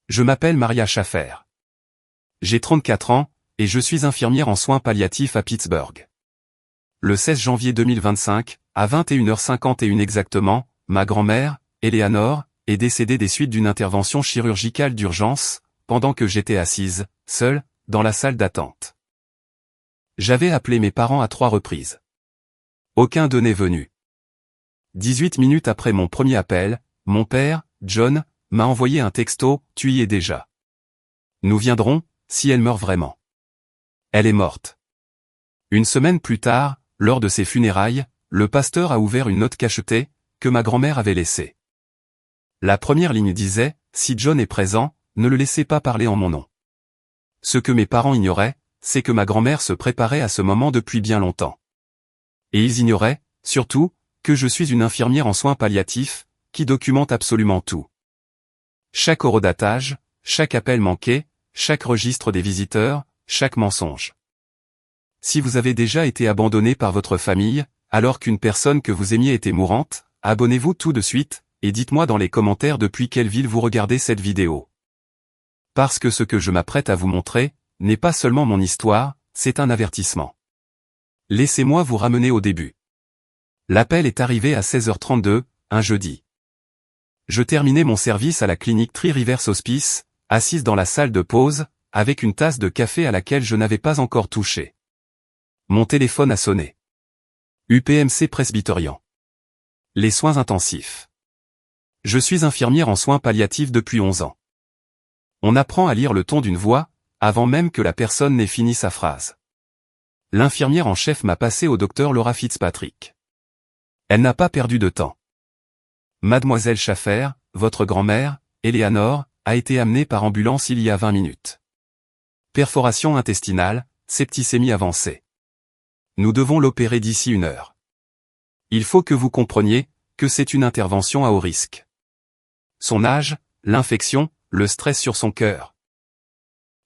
Je m'appelle Maria Schaffer. J'ai 34 ans, et je suis infirmière en soins palliatifs à Pittsburgh. Le 16 janvier 2025, à 21h51 exactement, ma grand-mère, Eleanor, est décédée des suites d'une intervention chirurgicale d'urgence, pendant que j'étais assise, seule, dans la salle d'attente. J'avais appelé mes parents à 3 reprises. Aucun d'eux n'est venu. 18 minutes après mon premier appel, mon père, John, m'a envoyé un texto, « Tu y es déjà. Nous viendrons, si elle meurt vraiment. » Elle est morte. Une semaine plus tard, lors de ses funérailles, le pasteur a ouvert une note cachetée, que ma grand-mère avait laissée. La première ligne disait, « Si John est présent, ne le laissez pas parler en mon nom. » Ce que mes parents ignoraient, c'est que ma grand-mère se préparait à ce moment depuis bien longtemps. Et ils ignoraient, surtout, que je suis une infirmière en soins palliatifs, qui documente absolument tout. Chaque horodatage, chaque appel manqué, chaque registre des visiteurs, chaque mensonge. Si vous avez déjà été abandonné par votre famille, alors qu'une personne que vous aimiez était mourante, abonnez-vous tout de suite, et dites-moi dans les commentaires depuis quelle ville vous regardez cette vidéo. Parce que ce que je m'apprête à vous montrer, n'est pas seulement mon histoire, c'est un avertissement. Laissez-moi vous ramener au début. L'appel est arrivé à 16h32, un jeudi. Je terminais mon service à la clinique Three Rivers Hospice, assise dans la salle de pause, avec une tasse de café à laquelle je n'avais pas encore touché. Mon téléphone a sonné. UPMC Presbyterian. Les soins intensifs. Je suis infirmière en soins palliatifs depuis 11 ans. On apprend à lire le ton d'une voix, avant même que la personne n'ait fini sa phrase. L'infirmière en chef m'a passé au docteur Laura Fitzpatrick. Elle n'a pas perdu de temps. Mademoiselle Schaffer, votre grand-mère, Eleanor, a été amenée par ambulance il y a 20 minutes. Perforation intestinale, septicémie avancée. Nous devons l'opérer d'ici 1 heure. Il faut que vous compreniez que c'est une intervention à haut risque. Son âge, l'infection, le stress sur son cœur.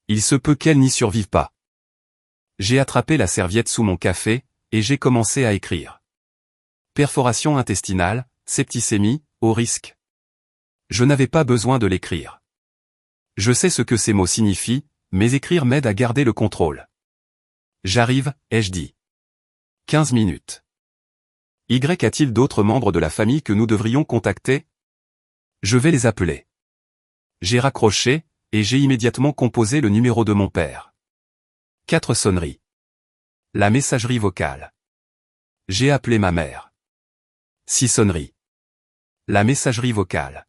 Il se peut qu'elle n'y survive pas. J'ai attrapé la serviette sous mon café, et j'ai commencé à écrire. Perforation intestinale, septicémie, haut risque. Je n'avais pas besoin de l'écrire. Je sais ce que ces mots signifient, mais écrire m'aide à garder le contrôle. J'arrive, ai-je dit. 15 minutes. Y a-t-il d'autres membres de la famille que nous devrions contacter? Je vais les appeler. J'ai raccroché, et j'ai immédiatement composé le numéro de mon père. 4 sonneries. La messagerie vocale. J'ai appelé ma mère. 6 sonneries. La messagerie vocale.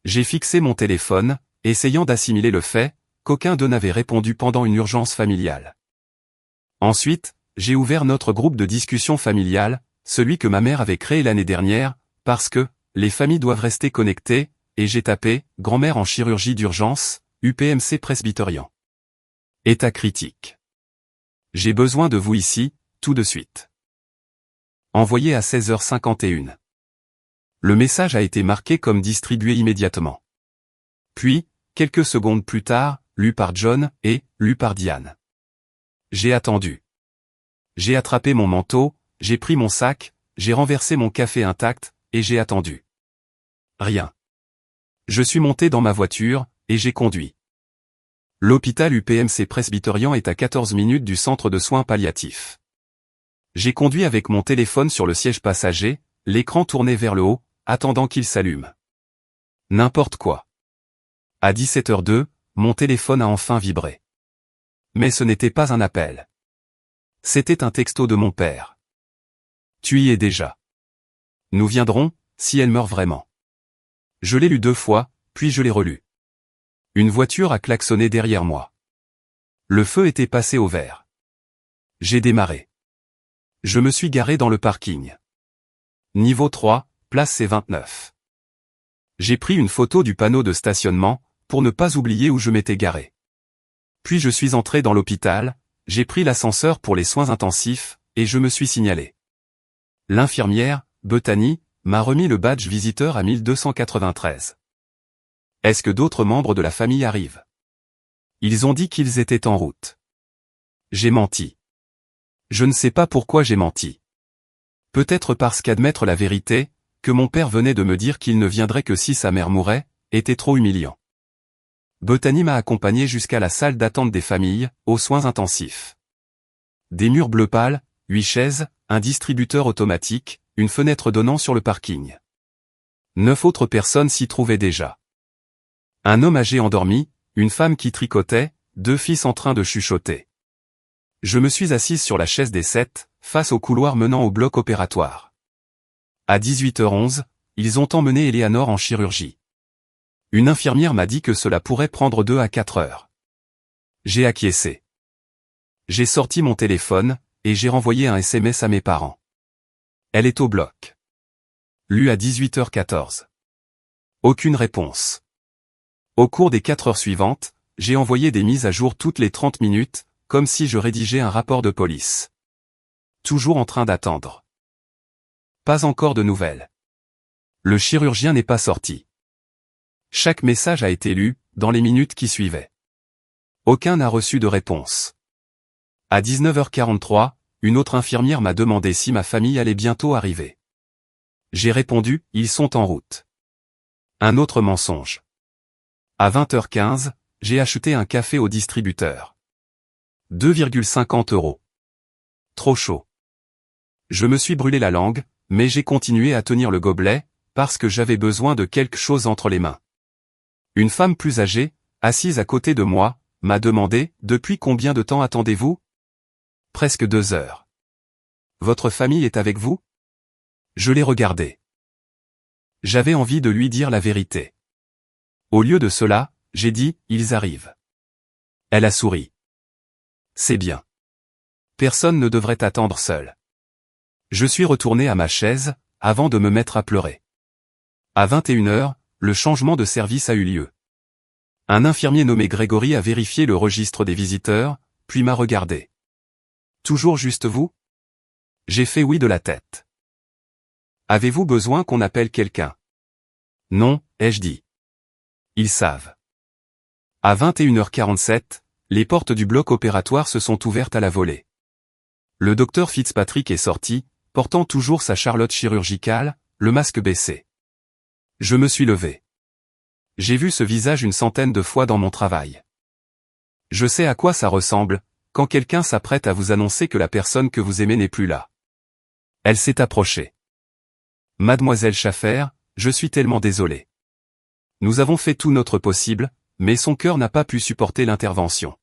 J'ai fixé mon téléphone, essayant d'assimiler le fait qu'aucun d'eux n'avait répondu pendant une urgence familiale. Ensuite, j'ai ouvert notre groupe de discussion familiale, celui que ma mère avait créé l'année dernière, parce que les familles doivent rester connectées, et j'ai tapé « Grand-mère en chirurgie d'urgence, UPMC Presbyterian. État critique. J'ai besoin de vous ici, tout de suite. » Envoyé à 16h51. Le message a été marqué comme distribué immédiatement. Puis, quelques secondes plus tard, lu par John et lu par Diane. J'ai attendu. J'ai attrapé mon manteau, j'ai pris mon sac, j'ai renversé mon café intact, et j'ai attendu. Rien. Je suis monté dans ma voiture, et j'ai conduit. L'hôpital UPMC Presbyterian est à 14 minutes du centre de soins palliatifs. J'ai conduit avec mon téléphone sur le siège passager, l'écran tourné vers le haut, attendant qu'il s'allume. N'importe quoi. À 17h02, mon téléphone a enfin vibré. Mais ce n'était pas un appel. C'était un texto de mon père. Tu y es déjà. Nous viendrons, si elle meurt vraiment. Je l'ai lu 2 fois, puis je l'ai relu. Une voiture a klaxonné derrière moi. Le feu était passé au vert. J'ai démarré. Je me suis garé dans le parking. Niveau 3, place C29. J'ai pris une photo du panneau de stationnement, pour ne pas oublier où je m'étais garé. Puis je suis entré dans l'hôpital, j'ai pris l'ascenseur pour les soins intensifs, et je me suis signalé. L'infirmière, Bethany, m'a remis le badge visiteur à 1293. Est-ce que d'autres membres de la famille arrivent? Ils ont dit qu'ils étaient en route. J'ai menti. Je ne sais pas pourquoi j'ai menti. Peut-être parce qu'admettre la vérité, que mon père venait de me dire qu'il ne viendrait que si sa mère mourait, était trop humiliant. Bethany m'a accompagné jusqu'à la salle d'attente des familles, aux soins intensifs. Des murs bleu pâle, 8 chaises, un distributeur automatique, une fenêtre donnant sur le parking. 9 autres personnes s'y trouvaient déjà. Un homme âgé endormi, une femme qui tricotait, 2 fils en train de chuchoter. Je me suis assise sur la chaise des 7, face au couloir menant au bloc opératoire. À 18h11, ils ont emmené Eleanor en chirurgie. Une infirmière m'a dit que cela pourrait prendre 2 à 4 heures. J'ai acquiescé. J'ai sorti mon téléphone, et j'ai renvoyé un SMS à mes parents. Elle est au bloc. Lu à 18h14. Aucune réponse. Au cours des 4 heures suivantes, j'ai envoyé des mises à jour toutes les 30 minutes, comme si je rédigeais un rapport de police. Toujours en train d'attendre. Pas encore de nouvelles. Le chirurgien n'est pas sorti. Chaque message a été lu, dans les minutes qui suivaient. Aucun n'a reçu de réponse. À 19h43, une autre infirmière m'a demandé si ma famille allait bientôt arriver. J'ai répondu, ils sont en route. Un autre mensonge. À 20h15, j'ai acheté un café au distributeur. 2,50 €. Trop chaud. Je me suis brûlé la langue, mais j'ai continué à tenir le gobelet, parce que j'avais besoin de quelque chose entre les mains. Une femme plus âgée, assise à côté de moi, m'a demandé, depuis combien de temps attendez-vous ? Presque 2 heures. Votre famille est avec vous ? Je l'ai regardée. J'avais envie de lui dire la vérité. Au lieu de cela, j'ai dit, ils arrivent. Elle a souri. C'est bien. Personne ne devrait attendre seul. Je suis retourné à ma chaise, avant de me mettre à pleurer. À 21h, le changement de service a eu lieu. Un infirmier nommé Grégory a vérifié le registre des visiteurs, puis m'a regardé. Toujours juste vous ? J'ai fait oui de la tête. Avez-vous besoin qu'on appelle quelqu'un ? Non, ai-je dit. Ils savent. À 21h47, les portes du bloc opératoire se sont ouvertes à la volée. Le docteur Fitzpatrick est sorti, portant toujours sa charlotte chirurgicale, le masque baissé. Je me suis levé. J'ai vu ce visage une centaine de fois dans mon travail. Je sais à quoi ça ressemble, quand quelqu'un s'apprête à vous annoncer que la personne que vous aimez n'est plus là. Elle s'est approchée. Mademoiselle Schaffer, je suis tellement désolé. Nous avons fait tout notre possible, mais son cœur n'a pas pu supporter l'intervention.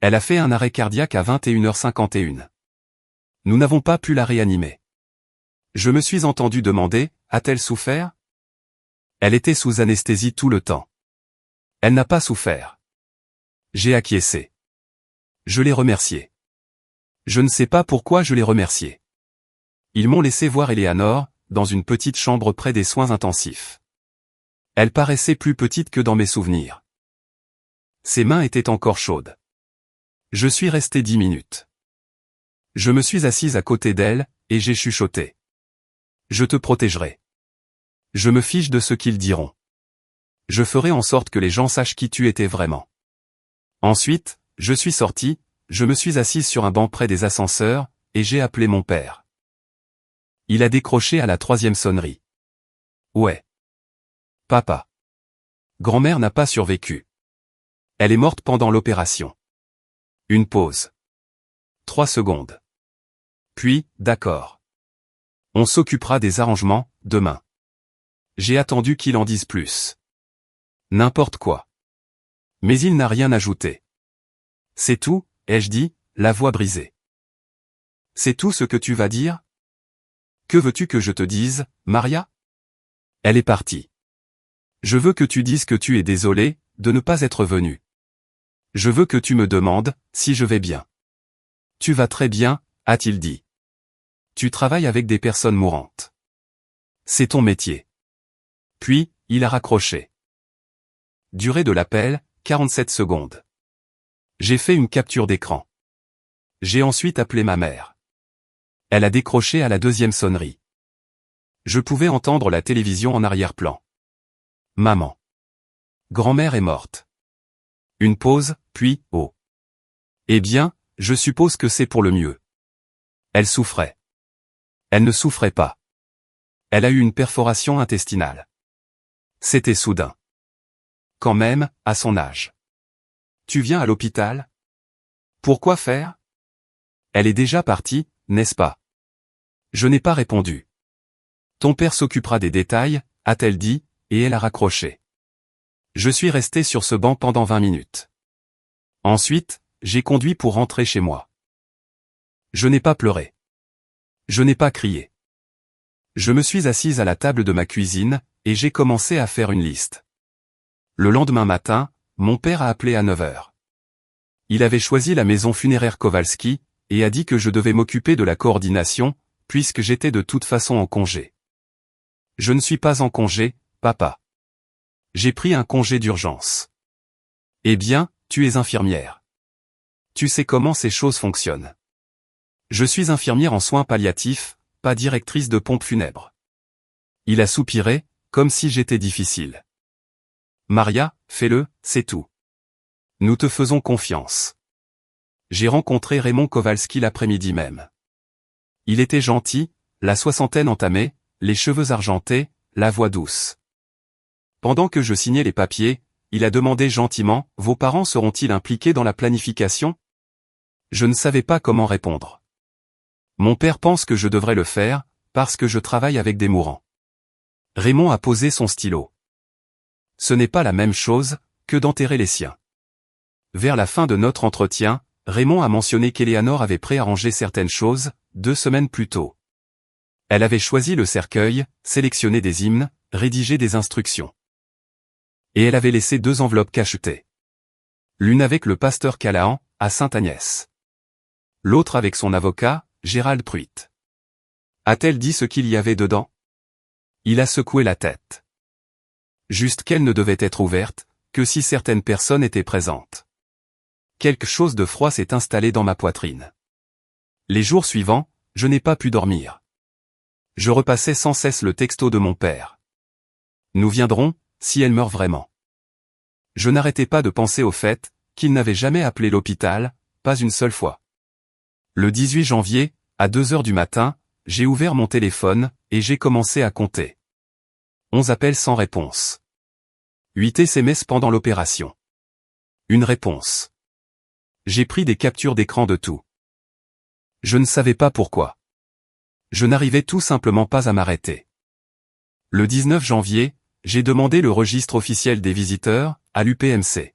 Elle a fait un arrêt cardiaque à 21h51. Nous n'avons pas pu la réanimer. Je me suis entendu demander, a-t-elle souffert ? Elle était sous anesthésie tout le temps. Elle n'a pas souffert. J'ai acquiescé. Je l'ai remercié. Je ne sais pas pourquoi je l'ai remercié. Ils m'ont laissé voir Eleanor, dans une petite chambre près des soins intensifs. Elle paraissait plus petite que dans mes souvenirs. Ses mains étaient encore chaudes. Je suis resté 10 minutes. Je me suis assise à côté d'elle, et j'ai chuchoté. Je te protégerai. Je me fiche de ce qu'ils diront. Je ferai en sorte que les gens sachent qui tu étais vraiment. Ensuite, je suis sorti, je me suis assise sur un banc près des ascenseurs, et j'ai appelé mon père. Il a décroché à la 3e sonnerie. Ouais. Papa. Grand-mère n'a pas survécu. Elle est morte pendant l'opération. Une pause. 3 secondes. Puis, d'accord. On s'occupera des arrangements, demain. J'ai attendu qu'il en dise plus. N'importe quoi. Mais il n'a rien ajouté. C'est tout, ai-je dit, la voix brisée. C'est tout ce que tu vas dire ? Que veux-tu que je te dise, Maria ? Elle est partie. Je veux que tu dises que tu es désolé, de ne pas être venu. Je veux que tu me demandes, si je vais bien. Tu vas très bien, a-t-il dit. Tu travailles avec des personnes mourantes. C'est ton métier. Puis, il a raccroché. Durée de l'appel, 47 secondes. J'ai fait une capture d'écran. J'ai ensuite appelé ma mère. Elle a décroché à la 2e sonnerie. Je pouvais entendre la télévision en arrière-plan. Maman. Grand-mère est morte. Une pause, puis, oh. Eh bien, je suppose que c'est pour le mieux. Elle souffrait. Elle ne souffrait pas. Elle a eu une perforation intestinale. C'était soudain. quand même, à son âge. Tu viens à l'hôpital? Pourquoi faire? Elle est déjà partie, n'est-ce pas? Je n'ai pas répondu. Ton père s'occupera des détails, a-t-elle dit, et elle a raccroché. Je suis resté sur ce banc pendant 20 minutes. Ensuite, j'ai conduit pour rentrer chez moi. Je n'ai pas pleuré. Je n'ai pas crié. Je me suis assise à la table de ma cuisine, et j'ai commencé à faire une liste. Le lendemain matin, mon père a appelé à 9 heures. Il avait choisi la maison funéraire Kowalski, et a dit que je devais m'occuper de la coordination, puisque j'étais de toute façon en congé. Je ne suis pas en congé, papa. J'ai pris un congé d'urgence. Eh bien, tu es infirmière. Tu sais comment ces choses fonctionnent. Je suis infirmière en soins palliatifs, pas directrice de pompe funèbre. Il a soupiré, comme si j'étais difficile. Maria, fais-le, c'est tout. Nous te faisons confiance. J'ai rencontré Raymond Kowalski l'après-midi même. Il était gentil, la soixantaine entamée, les cheveux argentés, la voix douce. Pendant que je signais les papiers, il a demandé gentiment, « Vos parents seront-ils impliqués dans la planification ?» Je ne savais pas comment répondre. Mon père pense que je devrais le faire, parce que je travaille avec des mourants. Raymond a posé son stylo. Ce n'est pas la même chose que d'enterrer les siens. Vers la fin de notre entretien, Raymond a mentionné qu'Éléanore avait préarrangé certaines choses, 2 semaines plus tôt. Elle avait choisi le cercueil, sélectionné des hymnes, rédigé des instructions. Et elle avait laissé 2 enveloppes cachetées. L'une avec le pasteur Callahan, à Sainte-Agnès. L'autre avec son avocat, Gérald Pruitt. A-t-elle dit ce qu'il y avait dedans? Il a secoué la tête. Juste qu'elle ne devait être ouverte, que si certaines personnes étaient présentes. Quelque chose de froid s'est installé dans ma poitrine. Les jours suivants, je n'ai pas pu dormir. Je repassais sans cesse le texto de mon père. Nous viendrons, si elle meurt vraiment. Je n'arrêtais pas de penser au fait qu'il n'avait jamais appelé l'hôpital, pas une seule fois. Le 18 janvier, à 2 heures du matin, j'ai ouvert mon téléphone, et j'ai commencé à compter. 11 appels sans réponse. 8 SMS pendant l'opération. Une réponse. J'ai pris des captures d'écran de tout. Je ne savais pas pourquoi. Je n'arrivais tout simplement pas à m'arrêter. Le 19 janvier, j'ai demandé le registre officiel des visiteurs, à l'UPMC.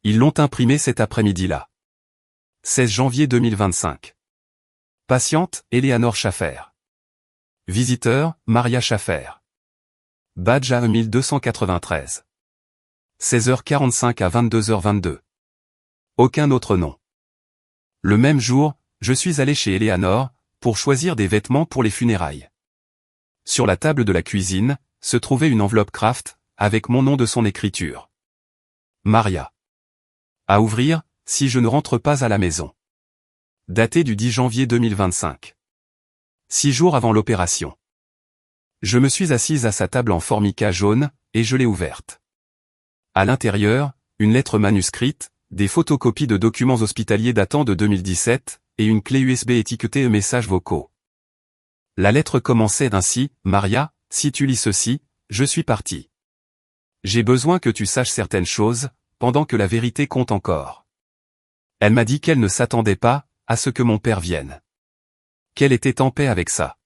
Ils l'ont imprimé cet après-midi-là. 16 janvier 2025. Patiente, Éléanore Schaffer. Visiteur, Maria Schaffer. Badge à 1293. 16h45 à 22h22. Aucun autre nom. Le même jour, je suis allé chez Éléanore, pour choisir des vêtements pour les funérailles. Sur la table de la cuisine, se trouvait une enveloppe Kraft, avec mon nom de son écriture. Maria. À ouvrir, si je ne rentre pas à la maison. Daté du 10 janvier 2025. 6 jours avant l'opération. Je me suis assise à sa table en formica jaune, et je l'ai ouverte. À l'intérieur, une lettre manuscrite, des photocopies de documents hospitaliers datant de 2017, et une clé USB étiquetée messages vocaux. La lettre commençait ainsi, « Maria, si tu lis ceci, je suis parti. J'ai besoin que tu saches certaines choses, pendant que la vérité compte encore. » Elle m'a dit qu'elle ne s'attendait pas à ce que mon père vienne. Qu'elle était en paix avec ça.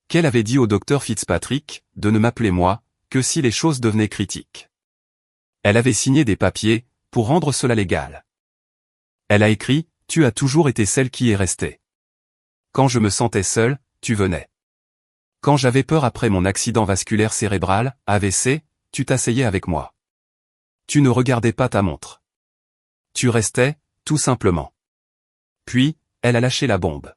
Qu'elle avait dit au docteur Fitzpatrick de ne m'appeler moi que si les choses devenaient critiques. Elle avait signé des papiers pour rendre cela légal. Elle a écrit, « Tu as toujours été celle qui est restée. Quand je me sentais seule, tu venais. Quand j'avais peur après mon accident vasculaire cérébral, AVC, tu t'asseyais avec moi. Tu ne regardais pas ta montre. Tu restais, tout simplement. » Puis, elle a lâché la bombe.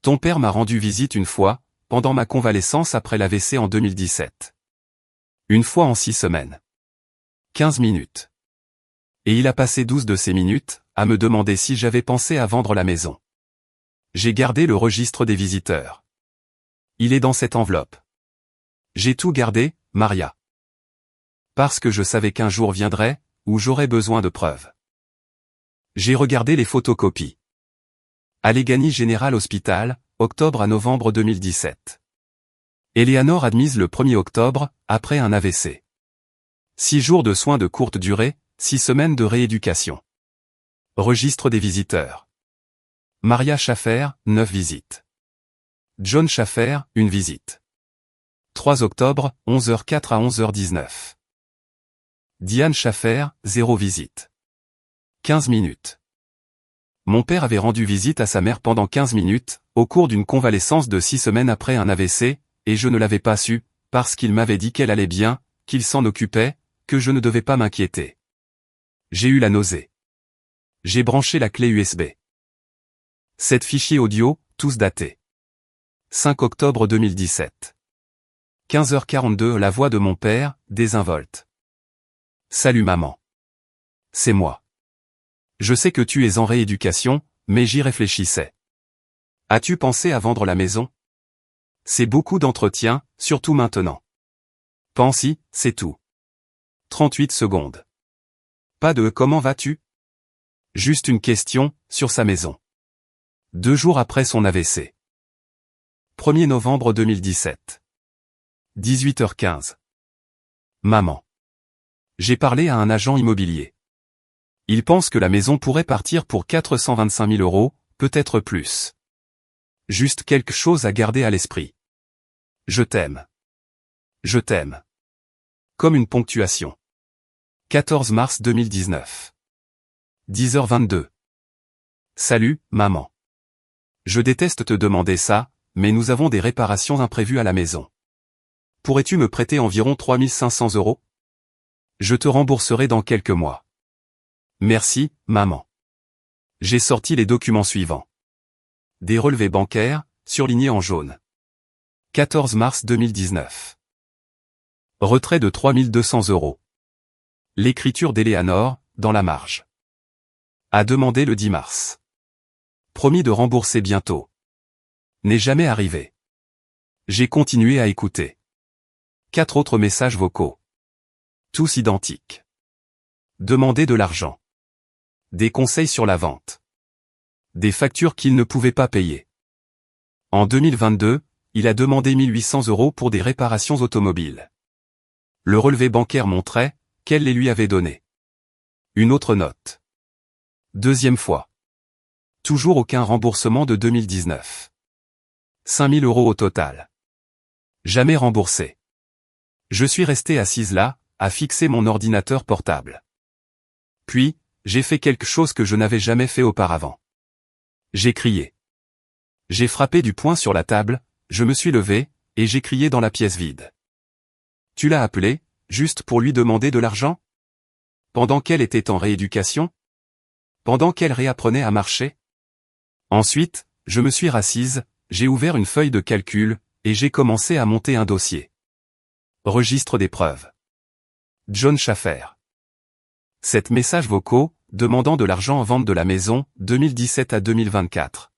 Ton père m'a rendu visite une fois, pendant ma convalescence après l'AVC en 2017. Une fois en 6 semaines. 15 minutes. Et il a passé 12 de ces minutes, à me demander si j'avais pensé à vendre la maison. J'ai gardé le registre des visiteurs. Il est dans cette enveloppe. J'ai tout gardé, Maria. Parce que je savais qu'un jour viendrait, où j'aurais besoin de preuves. J'ai regardé les photocopies. Allegheny General Hospital, octobre à novembre 2017. Éléanore admise le 1er octobre, après un AVC. 6 jours de soins de courte durée, 6 semaines de rééducation. Registre des visiteurs. Maria Schaffer, 9 visites. John Schaffer, 1 visite. 3 octobre, 11h04 à 11h19. Diane Schaffer, 0 visite. 15 minutes. Mon père avait rendu visite à sa mère pendant 15 minutes, au cours d'une convalescence de 6 semaines après un AVC, et je ne l'avais pas su, parce qu'il m'avait dit qu'elle allait bien, qu'il s'en occupait, que je ne devais pas m'inquiéter. J'ai eu la nausée. J'ai branché la clé USB. 7 fichiers audio, tous datés. 5 octobre 2017. 15h42 La voix de mon père, désinvolte. Salut maman. C'est moi. Je sais que tu es en rééducation, mais j'y réfléchissais. As-tu pensé à vendre la maison? C'est beaucoup d'entretien, surtout maintenant. Pense-y, c'est tout. 38 secondes. Pas de « comment vas-tu ?» Juste une question, sur sa maison. 2 jours après son AVC. 1er novembre 2017. 18h15. Maman. J'ai parlé à un agent immobilier. Il pense que la maison pourrait partir pour 425 000 €, peut-être plus. Juste quelque chose à garder à l'esprit. Je t'aime. Je t'aime. Comme une ponctuation. 14 mars 2019. 10h22. Salut, maman. Je déteste te demander ça, mais nous avons des réparations imprévues à la maison. Pourrais-tu me prêter environ 3 500 €? Je te rembourserai dans quelques mois. Merci, maman. J'ai sorti les documents suivants. Des relevés bancaires, surlignés en jaune. 14 mars 2019. Retrait de 3 200 €. L'écriture d'Eleanor, dans la marge. A demandé le 10 mars. Promis de rembourser bientôt. N'est jamais arrivé. J'ai continué à écouter. 4 autres messages vocaux. Tous identiques. Demander de l'argent. Des conseils sur la vente. Des factures qu'il ne pouvait pas payer. En 2022, il a demandé 1 800 € pour des réparations automobiles. Le relevé bancaire montrait qu'elle les lui avait donnés. Une autre note. Deuxième fois. Toujours aucun remboursement de 2019. 5 000 € au total. Jamais remboursé. Je suis resté assise là, à fixer mon ordinateur portable. Puis, j'ai fait quelque chose que je n'avais jamais fait auparavant. J'ai crié. J'ai frappé du poing sur la table, je me suis levé, et j'ai crié dans la pièce vide. Tu l'as appelé, juste pour lui demander de l'argent? Pendant qu'elle était en rééducation? Pendant qu'elle réapprenait à marcher? Ensuite, je me suis rassise, j'ai ouvert une feuille de calcul, et j'ai commencé à monter un dossier. Registre des preuves. John Schaffer. 7 messages vocaux, demandant de l'argent en vente de la maison, 2017 à 2024.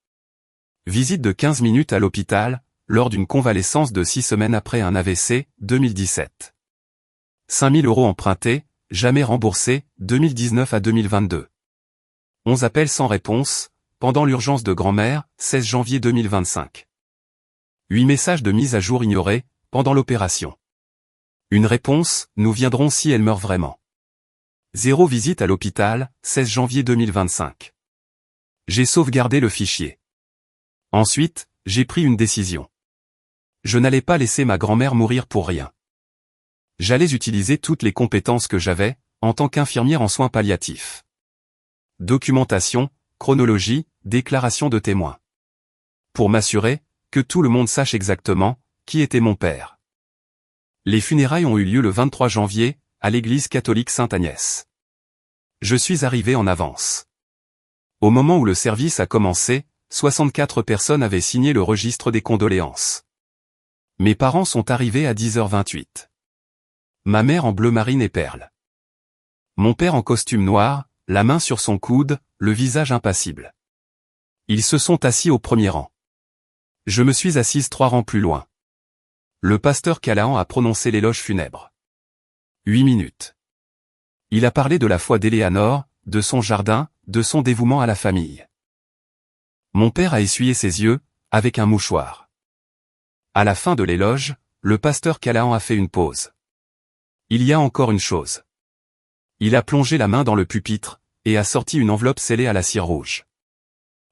Visite de 15 minutes à l'hôpital, lors d'une convalescence de 6 semaines après un AVC, 2017. 5 000 € empruntés, jamais remboursés, 2019 à 2022. 11 appels sans réponse, pendant l'urgence de grand-mère, 16 janvier 2025. 8 messages de mise à jour ignorés, pendant l'opération. Une réponse, nous viendrons si elle meurt vraiment. 0 visite à l'hôpital, 16 janvier 2025. J'ai sauvegardé le fichier. Ensuite, j'ai pris une décision. Je n'allais pas laisser ma grand-mère mourir pour rien. J'allais utiliser toutes les compétences que j'avais, en tant qu'infirmière en soins palliatifs. Documentation, chronologie, déclaration de témoins. Pour m'assurer que tout le monde sache exactement qui était mon père. Les funérailles ont eu lieu le 23 janvier, à l'église catholique Sainte-Agnès. Je suis arrivé en avance. Au moment où le service a commencé, 64 personnes avaient signé le registre des condoléances. Mes parents sont arrivés à 10h28. Ma mère en bleu marine et perle. Mon père en costume noir, la main sur son coude, le visage impassible. Ils se sont assis au premier rang. Je me suis assise 3 rangs plus loin. Le pasteur Callahan a prononcé l'éloge funèbre. 8 minutes. Il a parlé de la foi d'Eleanor, de son jardin, de son dévouement à la famille. Mon père a essuyé ses yeux, avec un mouchoir. À la fin de l'éloge, le pasteur Callahan a fait une pause. Il y a encore une chose. Il a plongé la main dans le pupitre, et a sorti une enveloppe scellée à la cire rouge.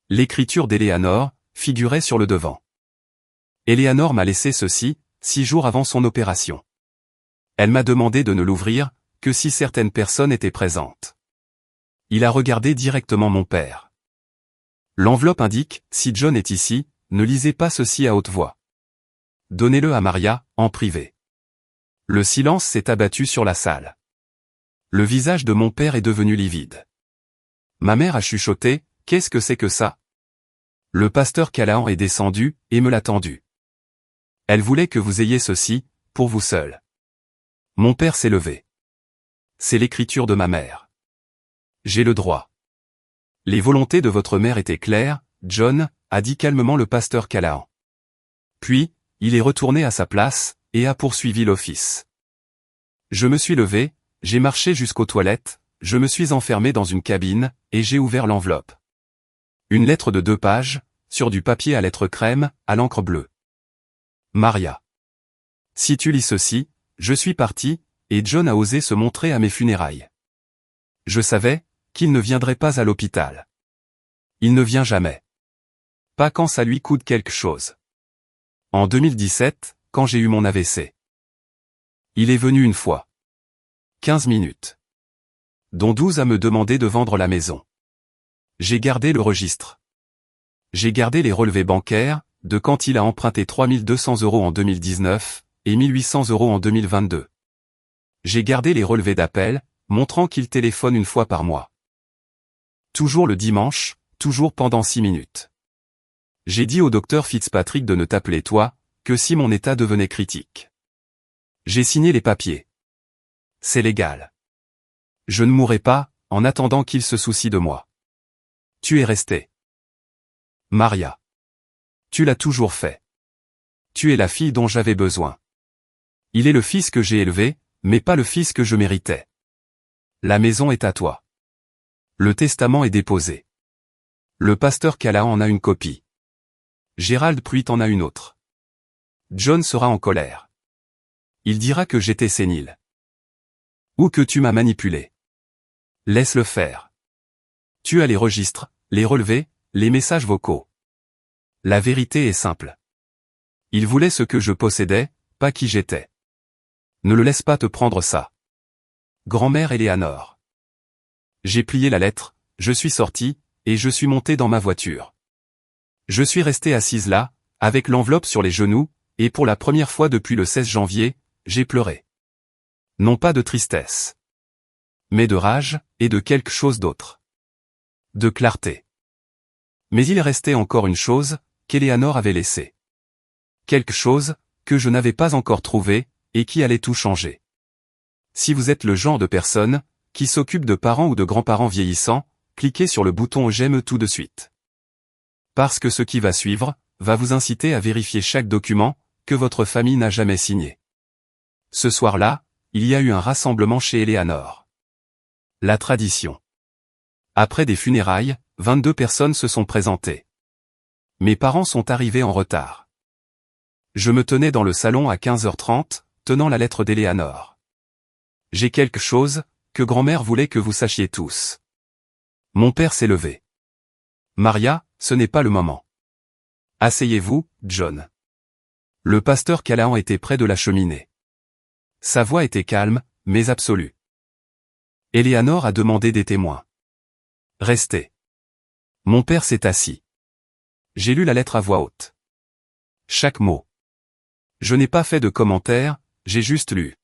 L'écriture d'Eleanor figurait sur le devant. Eleanor m'a laissé ceci, 6 jours avant son opération. Elle m'a demandé de ne l'ouvrir, que si certaines personnes étaient présentes. Il a regardé directement mon père. L'enveloppe indique, si John est ici, ne lisez pas ceci à haute voix. Donnez-le à Maria, en privé. Le silence s'est abattu sur la salle. Le visage de mon père est devenu livide. Ma mère a chuchoté, qu'est-ce que c'est que ça? Le pasteur Callahan est descendu, et me l'a tendu. Elle voulait que vous ayez ceci, pour vous seul. Mon père s'est levé. C'est l'écriture de ma mère. J'ai le droit. Les volontés de votre mère étaient claires, John, a dit calmement le pasteur Callahan. Puis, il est retourné à sa place, et a poursuivi l'office. Je me suis levé, j'ai marché jusqu'aux toilettes, je me suis enfermé dans une cabine, et j'ai ouvert l'enveloppe. Une lettre de 2 pages, sur du papier à lettres crème, à l'encre bleue. Maria. Si tu lis ceci, je suis parti, et John a osé se montrer à mes funérailles. Je savais qu'il ne viendrait pas à l'hôpital. Il ne vient jamais. Pas quand ça lui coûte quelque chose. En 2017, quand j'ai eu mon AVC. Il est venu une fois. 15 minutes. Dont 12 à me demander de vendre la maison. J'ai gardé le registre. J'ai gardé les relevés bancaires, de quand il a emprunté 3200 € en 2019, et 1800 € en 2022. J'ai gardé les relevés d'appel, montrant qu'il téléphone une fois par mois. Toujours le dimanche, toujours pendant 6 minutes. J'ai dit au docteur Fitzpatrick de ne t'appeler toi, que si mon état devenait critique. J'ai signé les papiers. C'est légal. Je ne mourrai pas, en attendant qu'il se soucie de moi. Tu es resté. Maria. Tu l'as toujours fait. Tu es la fille dont j'avais besoin. Il est le fils que j'ai élevé, mais pas le fils que je méritais. La maison est à toi. Le testament est déposé. Le pasteur Callahan en a une copie. Gérald Pruitt en a une autre. John sera en colère. Il dira que j'étais sénile. Ou que tu m'as manipulé. Laisse-le faire. Tu as les registres, les relevés, les messages vocaux. La vérité est simple. Il voulait ce que je possédais, pas qui j'étais. Ne le laisse pas te prendre ça. Grand-mère Eleanor. J'ai plié la lettre, je suis sorti, et je suis monté dans ma voiture. Je suis resté assise là, avec l'enveloppe sur les genoux, et pour la première fois depuis le 16 janvier, j'ai pleuré. Non pas de tristesse. Mais de rage, et de quelque chose d'autre. De clarté. Mais il restait encore une chose, qu'Eleanor avait laissée. Quelque chose, que je n'avais pas encore trouvé, et qui allait tout changer. Si vous êtes le genre de personne, qui s'occupe de parents ou de grands-parents vieillissants, cliquez sur le bouton j'aime tout de suite. Parce que ce qui va suivre, va vous inciter à vérifier chaque document, que votre famille n'a jamais signé. Ce soir-là, il y a eu un rassemblement chez Eleanor. La tradition. Après des funérailles, 22 personnes se sont présentées. Mes parents sont arrivés en retard. Je me tenais dans le salon à 15h30, tenant la lettre d'Eleanor. J'ai quelque chose, que grand-mère voulait que vous sachiez tous. Mon père s'est levé. Maria, ce n'est pas le moment. Asseyez-vous, John. Le pasteur Callahan était près de la cheminée. Sa voix était calme, mais absolue. Eleanor a demandé des témoins. Restez. Mon père s'est assis. J'ai lu la lettre à voix haute. Chaque mot. Je n'ai pas fait de commentaires, j'ai juste lu.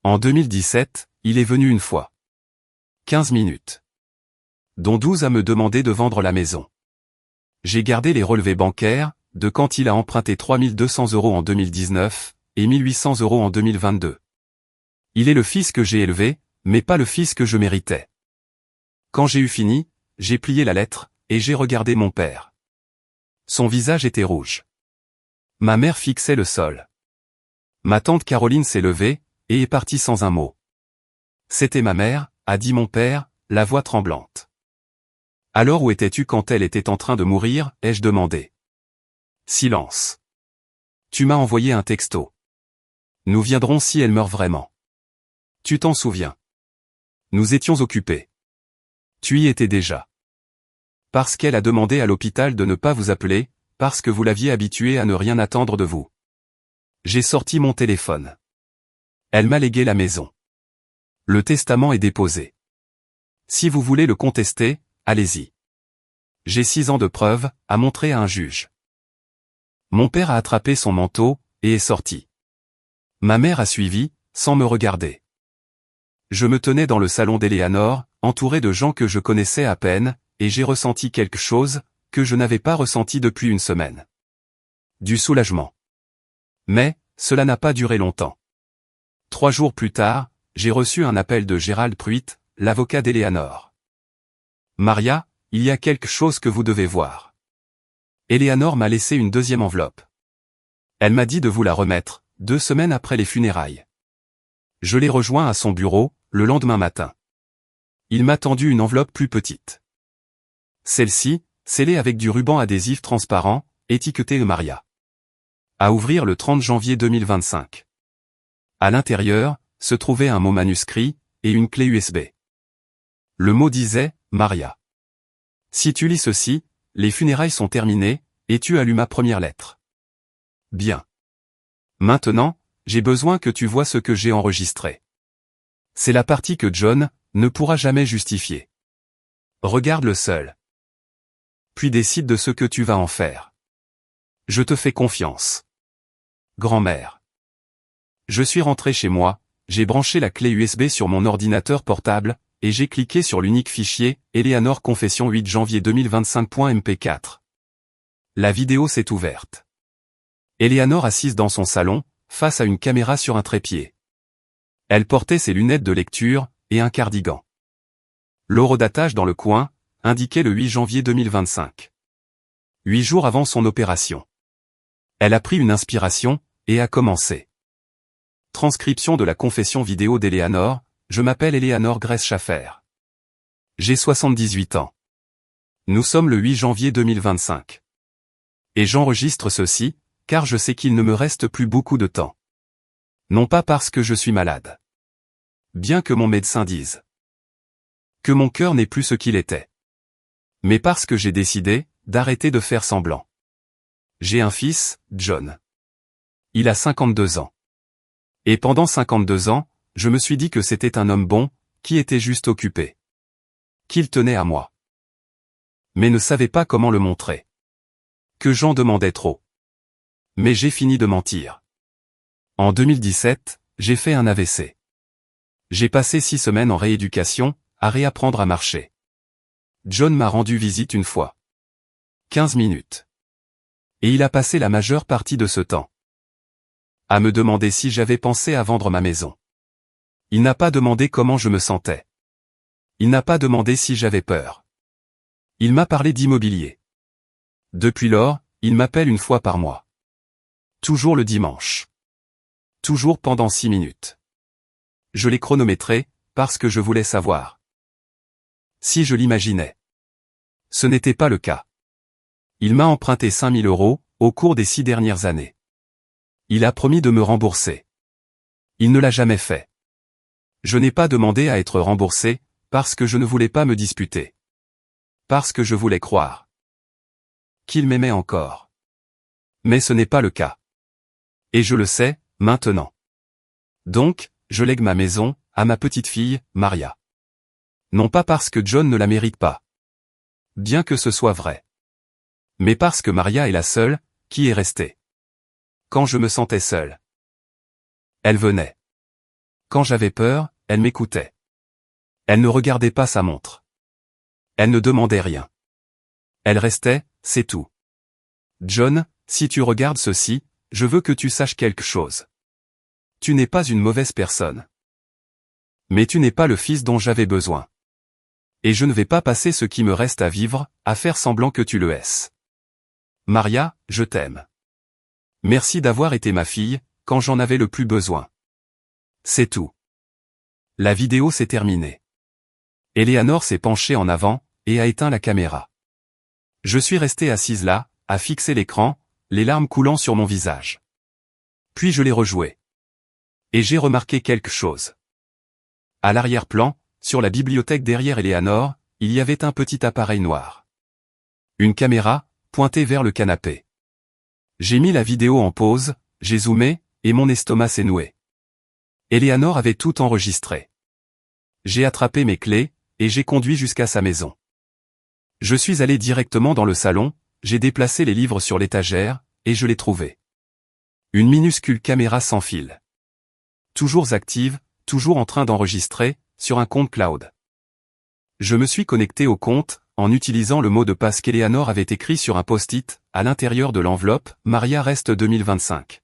En 2017, il est venu une fois. 15 minutes. Dont 12 à me demander de vendre la maison. J'ai gardé les relevés bancaires, de quand il a emprunté 3200 € en 2019, et 1800 € en 2022. Il est le fils que j'ai élevé, mais pas le fils que je méritais. Quand j'ai eu fini, j'ai plié la lettre, et j'ai regardé mon père. Son visage était rouge. Ma mère fixait le sol. Ma tante Caroline s'est levée, et est partie sans un mot. C'était ma mère, a dit mon père, la voix tremblante. Alors où étais-tu quand elle était en train de mourir, ai-je demandé. Silence. Tu m'as envoyé un texto. Nous viendrons si elle meurt vraiment. Tu t'en souviens. Nous étions occupés. Tu y étais déjà. Parce qu'elle a demandé à l'hôpital de ne pas vous appeler, parce que vous l'aviez habituée à ne rien attendre de vous. J'ai sorti mon téléphone. Elle m'a légué la maison. Le testament est déposé. Si vous voulez le contester, allez-y. J'ai 6 ans de preuves à montrer à un juge. Mon père a attrapé son manteau et est sorti. Ma mère a suivi, sans me regarder. Je me tenais dans le salon d'Eleanor, entouré de gens que je connaissais à peine, et j'ai ressenti quelque chose que je n'avais pas ressenti depuis une semaine. Du soulagement. Mais, cela n'a pas duré longtemps. 3 jours plus tard, j'ai reçu un appel de Gérald Pruitt, l'avocat d'Eleanor. Maria, il y a quelque chose que vous devez voir. Eleanor m'a laissé une deuxième enveloppe. Elle m'a dit de vous la remettre, 2 semaines après les funérailles. Je l'ai rejoint à son bureau, le lendemain matin. Il m'a tendu une enveloppe plus petite. Celle-ci, scellée avec du ruban adhésif transparent, étiquetée Maria. À ouvrir le 30 janvier 2025. À l'intérieur, se trouvait un mot manuscrit, et une clé USB. Le mot disait, Maria. Si tu lis ceci, les funérailles sont terminées, et tu as lu ma première lettre. Bien. Maintenant, j'ai besoin que tu vois ce que j'ai enregistré. C'est la partie que John ne pourra jamais justifier. Regarde-le seul. Puis décide de ce que tu vas en faire. Je te fais confiance. Grand-mère. Je suis rentré chez moi, j'ai branché la clé USB sur mon ordinateur portable, et j'ai cliqué sur l'unique fichier, Eleanor Confession 8 janvier 2025.mp4. La vidéo s'est ouverte. Eleanor assise dans son salon, face à une caméra sur un trépied. Elle portait ses lunettes de lecture, et un cardigan. L'horodatage dans le coin, indiquait le 8 janvier 2025. 8 jours avant son opération. Elle a pris une inspiration, et a commencé. Transcription de la confession vidéo d'Eleanor, je m'appelle Eleanor Grace Schaffer. J'ai 78 ans. Nous sommes le 8 janvier 2025. Et j'enregistre ceci, car je sais qu'il ne me reste plus beaucoup de temps. Non pas parce que je suis malade. Bien que mon médecin dise que mon cœur n'est plus ce qu'il était. Mais parce que j'ai décidé d'arrêter de faire semblant. J'ai un fils, John. Il a 52 ans. Et pendant 52 ans, je me suis dit que c'était un homme bon, qui était juste occupé. Qu'il tenait à moi. Mais ne savait pas comment le montrer. Que j'en demandais trop. Mais j'ai fini de mentir. En 2017, j'ai fait un AVC. J'ai passé 6 semaines en rééducation, à réapprendre à marcher. John m'a rendu visite une fois. 15 minutes. Et il a passé la majeure partie de ce temps à me demander si j'avais pensé à vendre ma maison. Il n'a pas demandé comment je me sentais. Il n'a pas demandé si j'avais peur. Il m'a parlé d'immobilier. Depuis lors, il m'appelle une fois par mois. Toujours le dimanche. Toujours pendant 6 minutes. Je l'ai chronométré, parce que je voulais savoir si je l'imaginais. Ce n'était pas le cas. Il m'a emprunté 5 000 € au cours des 6 dernières années. Il a promis de me rembourser. Il ne l'a jamais fait. Je n'ai pas demandé à être remboursé, parce que je ne voulais pas me disputer. Parce que je voulais croire qu'il m'aimait encore. Mais ce n'est pas le cas. Et je le sais, maintenant. Donc, je lègue ma maison à ma petite fille, Maria. Non pas parce que John ne la mérite pas. Bien que ce soit vrai. Mais parce que Maria est la seule qui est restée. Quand je me sentais seul, elle venait. Quand j'avais peur, elle m'écoutait. Elle ne regardait pas sa montre. Elle ne demandait rien. Elle restait, c'est tout. John, si tu regardes ceci, je veux que tu saches quelque chose. Tu n'es pas une mauvaise personne. Mais tu n'es pas le fils dont j'avais besoin. Et je ne vais pas passer ce qui me reste à vivre, à faire semblant que tu le es. Maria, je t'aime. Merci d'avoir été ma fille, quand j'en avais le plus besoin. C'est tout. La vidéo s'est terminée. Eleanor s'est penchée en avant, et a éteint la caméra. Je suis resté assise là, à fixer l'écran, les larmes coulant sur mon visage. Puis je l'ai rejoué. Et j'ai remarqué quelque chose. À l'arrière-plan, sur la bibliothèque derrière Eleanor, il y avait un petit appareil noir. Une caméra, pointée vers le canapé. J'ai mis la vidéo en pause, j'ai zoomé, et mon estomac s'est noué. Eleanor avait tout enregistré. J'ai attrapé mes clés, et j'ai conduit jusqu'à sa maison. Je suis allé directement dans le salon, j'ai déplacé les livres sur l'étagère, et je l'ai trouvé. Une minuscule caméra sans fil. Toujours active, toujours en train d'enregistrer, sur un compte cloud. Je me suis connecté au compte, en utilisant le mot de passe qu'Eleanor avait écrit sur un post-it, à l'intérieur de l'enveloppe, Maria reste 2025.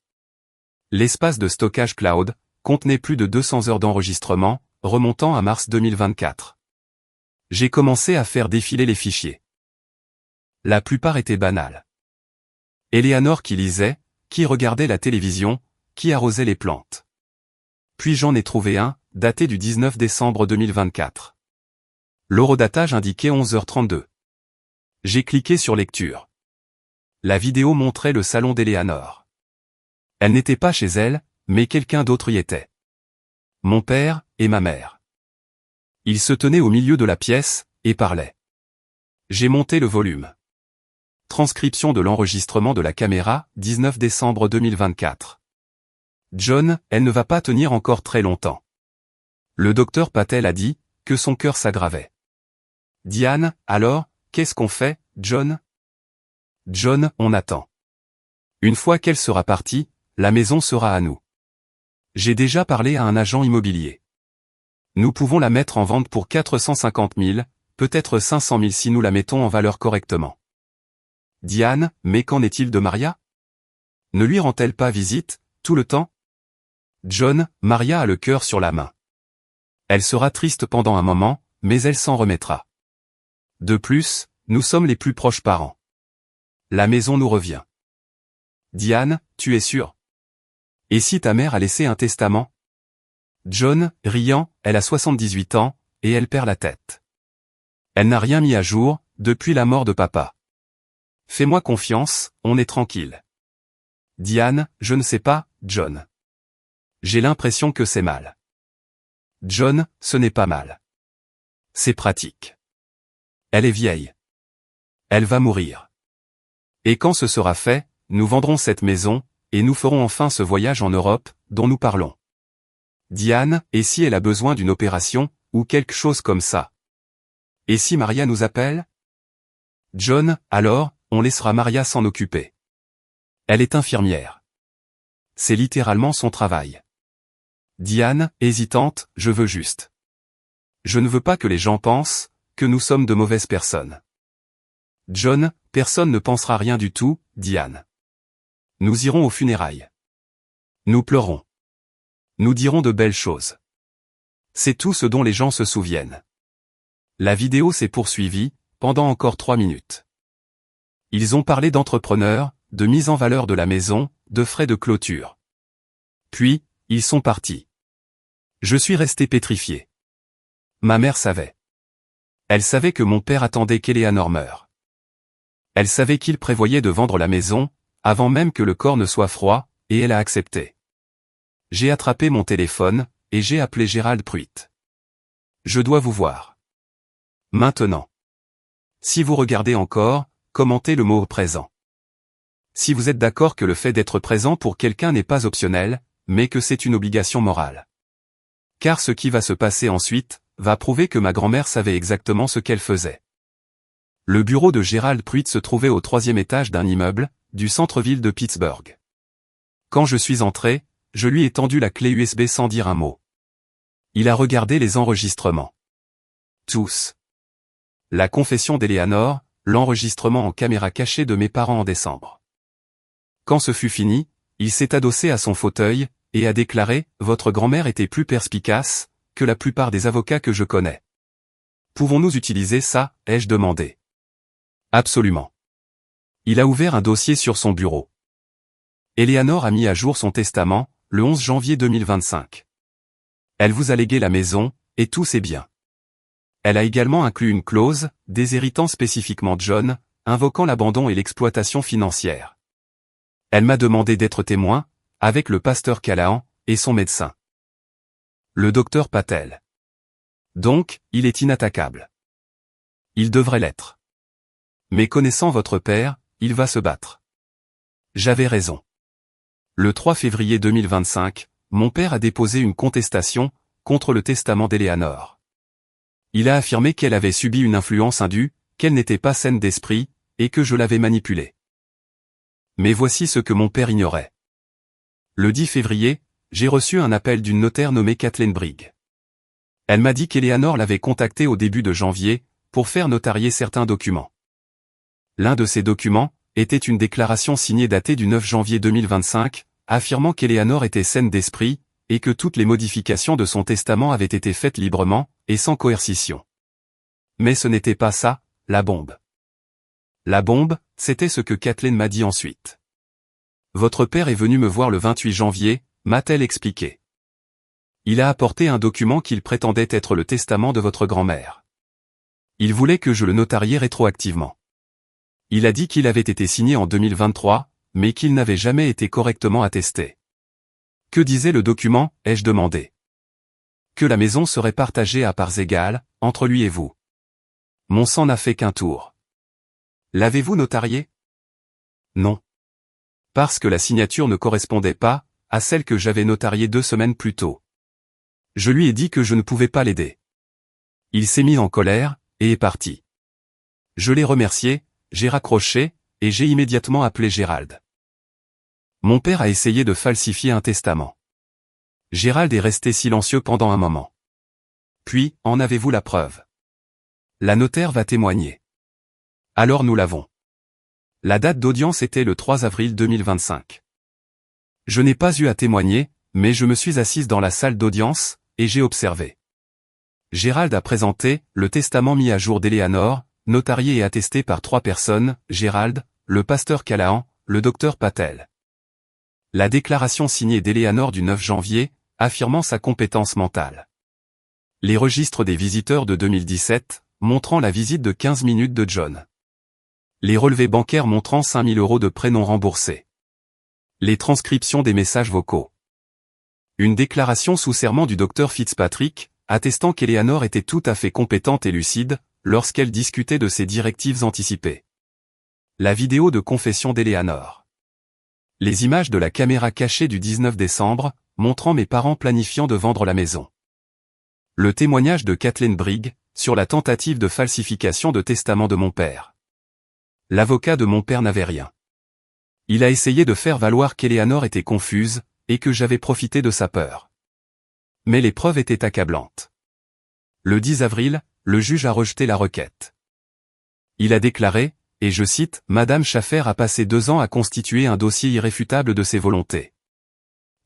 L'espace de stockage cloud contenait plus de 200 heures d'enregistrement, remontant à mars 2024. J'ai commencé à faire défiler les fichiers. La plupart étaient banals. Eleanor qui lisait, qui regardait la télévision, qui arrosait les plantes. Puis j'en ai trouvé un, daté du 19 décembre 2024. L'horodatage indiquait 11h32. J'ai cliqué sur lecture. La vidéo montrait le salon d'Eleanor. Elle n'était pas chez elle, mais quelqu'un d'autre y était. Mon père et ma mère. Ils se tenaient au milieu de la pièce, et parlaient. J'ai monté le volume. Transcription de l'enregistrement de la caméra, 19 décembre 2024. John, elle ne va pas tenir encore très longtemps. Le docteur Patel a dit que son cœur s'aggravait. Diane, alors, qu'est-ce qu'on fait, John? John, on attend. Une fois qu'elle sera partie, la maison sera à nous. J'ai déjà parlé à un agent immobilier. Nous pouvons la mettre en vente pour 450 000, peut-être 500 000 si nous la mettons en valeur correctement. Diane, mais qu'en est-il de Maria? Ne lui rend-elle pas visite, tout le temps? John, Maria a le cœur sur la main. Elle sera triste pendant un moment, mais elle s'en remettra. De plus, nous sommes les plus proches parents. La maison nous revient. Diane, tu es sûre? Et si ta mère a laissé un testament? John, riant, elle a 78 ans, et elle perd la tête. Elle n'a rien mis à jour, depuis la mort de papa. Fais-moi confiance, on est tranquille. Diane, je ne sais pas, John. J'ai l'impression que c'est mal. John, ce n'est pas mal. C'est pratique. Elle est vieille. Elle va mourir. Et quand ce sera fait, nous vendrons cette maison, et nous ferons enfin ce voyage en Europe, dont nous parlons. Diane, et si elle a besoin d'une opération, ou quelque chose comme ça? Et si Maria nous appelle? John, alors, on laissera Maria s'en occuper. Elle est infirmière. C'est littéralement son travail. Diane, hésitante, je veux juste. Je ne veux pas que les gens pensent que nous sommes de mauvaises personnes. John, personne ne pensera rien du tout, Diane. Nous irons aux funérailles. Nous pleurons. Nous dirons de belles choses. C'est tout ce dont les gens se souviennent. La vidéo s'est poursuivie, pendant encore 3 minutes. Ils ont parlé d'entrepreneurs, de mise en valeur de la maison, de frais de clôture. Puis, ils sont partis. Je suis resté pétrifié. Ma mère savait. Elle savait que mon père attendait qu'Eleanor meure. Elle savait qu'il prévoyait de vendre la maison, avant même que le corps ne soit froid, et elle a accepté. J'ai attrapé mon téléphone, et j'ai appelé Gérald Pruitt. Je dois vous voir. Maintenant. Si vous regardez encore, commentez le mot présent. Si vous êtes d'accord que le fait d'être présent pour quelqu'un n'est pas optionnel, mais que c'est une obligation morale. Car ce qui va se passer ensuite, va prouver que ma grand-mère savait exactement ce qu'elle faisait. Le bureau de Gérald Pruitt se trouvait au 3e étage d'un immeuble, du centre-ville de Pittsburgh. Quand je suis entré, je lui ai tendu la clé USB sans dire un mot. Il a regardé les enregistrements. Tous. La confession d'Eleanor, l'enregistrement en caméra cachée de mes parents en décembre. Quand ce fut fini, il s'est adossé à son fauteuil, et a déclaré « Votre grand-mère était plus perspicace que la plupart des avocats que je connais. Pouvons-nous utiliser ça ?» ai-je demandé. Absolument. Il a ouvert un dossier sur son bureau. Eleanor a mis à jour son testament, le 11 janvier 2025. Elle vous a légué la maison, et tout c'est bien. Elle a également inclus une clause, déshéritant spécifiquement John, invoquant l'abandon et l'exploitation financière. Elle m'a demandé d'être témoin, avec le pasteur Callahan, et son médecin. Le docteur Patel. Donc, il est inattaquable. Il devrait l'être. Mais connaissant votre père, il va se battre. J'avais raison. Le 3 février 2025, mon père a déposé une contestation contre le testament d'Éléanore. Il a affirmé qu'elle avait subi une influence indue, qu'elle n'était pas saine d'esprit, et que je l'avais manipulée. Mais voici ce que mon père ignorait. Le 10 février, j'ai reçu un appel d'une notaire nommée Kathleen Brigg. Elle m'a dit qu'Éléanore l'avait contactée au début de janvier, pour faire notarier certains documents. L'un de ces documents était une déclaration signée datée du 9 janvier 2025, affirmant qu'Éléanore était saine d'esprit, et que toutes les modifications de son testament avaient été faites librement, et sans coercition. Mais ce n'était pas ça, la bombe. La bombe, c'était ce que Kathleen m'a dit ensuite. Votre père est venu me voir le 28 janvier, m'a-t-elle expliqué. Il a apporté un document qu'il prétendait être le testament de votre grand-mère. Il voulait que je le notariais rétroactivement. Il a dit qu'il avait été signé en 2023, mais qu'il n'avait jamais été correctement attesté. Que disait le document, ai-je demandé. Que la maison serait partagée à parts égales, entre lui et vous. Mon sang n'a fait qu'un tour. L'avez-vous notarié? Non. Parce que la signature ne correspondait pas à celle que j'avais notariée 2 semaines plus tôt. Je lui ai dit que je ne pouvais pas l'aider. Il s'est mis en colère, et est parti. Je l'ai remercié, j'ai raccroché, et j'ai immédiatement appelé Gérald. Mon père a essayé de falsifier un testament. Gérald est resté silencieux pendant un moment. Puis, en avez-vous la preuve? La notaire va témoigner. Alors nous l'avons. La date d'audience était le 3 avril 2025. Je n'ai pas eu à témoigner, mais je me suis assise dans la salle d'audience, et j'ai observé. Gérald a présenté le testament mis à jour d'Éléanore, notarié et attesté par 3 personnes, Gérald, le pasteur Callahan, le docteur Patel. La déclaration signée d'Éléanore du 9 janvier, affirmant sa compétence mentale. Les registres des visiteurs de 2017, montrant la visite de 15 minutes de John. Les relevés bancaires montrant 5 000 € de prêts non remboursés. Les transcriptions des messages vocaux. Une déclaration sous serment du docteur Fitzpatrick, attestant qu'Éléanore était tout à fait compétente et lucide, lorsqu'elle discutait de ses directives anticipées. La vidéo de confession d'Éléanore. Les images de la caméra cachée du 19 décembre, montrant mes parents planifiant de vendre la maison. Le témoignage de Kathleen Brigg, sur la tentative de falsification de testament de mon père. L'avocat de mon père n'avait rien. Il a essayé de faire valoir qu'Éléanore était confuse, et que j'avais profité de sa peur. Mais les preuves étaient accablantes. Le 10 avril, le juge a rejeté la requête. Il a déclaré, et je cite, « Madame Schaffer a passé 2 ans à constituer un dossier irréfutable de ses volontés.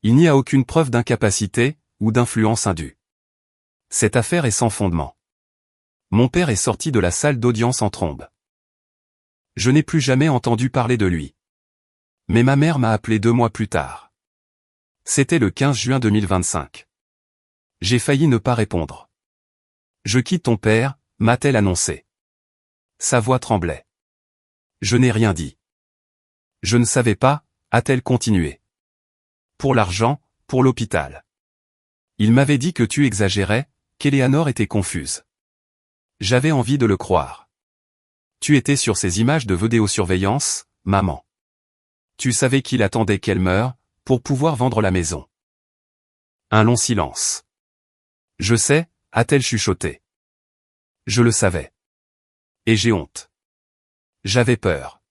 Il n'y a aucune preuve d'incapacité, ou d'influence indue. Cette affaire est sans fondement. » Mon père est sorti de la salle d'audience en trombe. Je n'ai plus jamais entendu parler de lui. Mais ma mère m'a appelé 2 mois plus tard. C'était le 15 juin 2025. J'ai failli ne pas répondre. « Je quitte ton père », m'a-t-elle annoncé. Sa voix tremblait. Je n'ai rien dit. « Je ne savais pas », a-t-elle continué. « Pour l'argent, pour l'hôpital. Il m'avait dit que tu exagérais, qu'Éléanore était confuse. J'avais envie de le croire. Tu étais sur ces images de vidéosurveillance, maman. Tu savais qu'il attendait qu'elle meure, pour pouvoir vendre la maison. » Un long silence. « Je sais », a-t-elle chuchoté. Je le savais. Et j'ai honte. J'avais peur.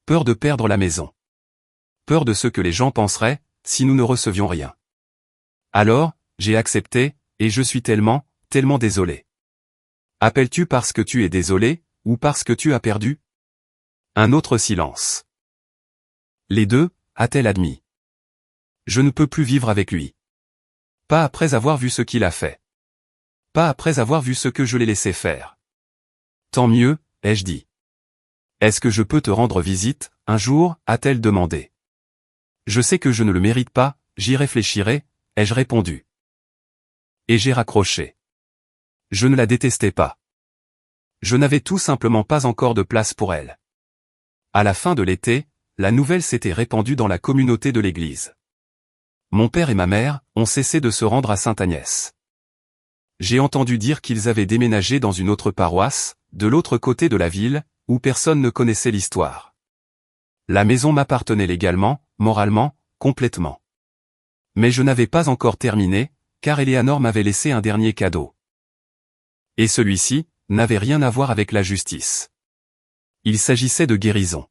Peur de perdre la maison. Peur de ce que les gens penseraient, si nous ne recevions rien. Alors, j'ai accepté, et je suis tellement désolé. Appelles-tu parce que tu es désolé, ou parce que tu as perdu? Un autre silence. Les deux, a-t-elle admis. Je ne peux plus vivre avec lui. Pas après avoir vu ce qu'il a fait. Pas après avoir vu ce que je l'ai laissé faire. Tant mieux, ai-je dit. Est-ce que je peux te rendre visite, un jour, a-t-elle demandé. Je sais que je ne le mérite pas, j'y réfléchirai, ai-je répondu. Et j'ai raccroché. Je ne la détestais pas. Je n'avais tout simplement pas encore de place pour elle. À la fin de l'été, la nouvelle s'était répandue dans la communauté de l'église. Mon père et ma mère ont cessé de se rendre à Sainte-Agnès. J'ai entendu dire qu'ils avaient déménagé dans une autre paroisse, de l'autre côté de la ville, où personne ne connaissait l'histoire. La maison m'appartenait légalement, moralement, complètement. Mais je n'avais pas encore terminé, car Eleanor m'avait laissé un dernier cadeau. Et celui-ci n'avait rien à voir avec la justice. Il s'agissait de guérison.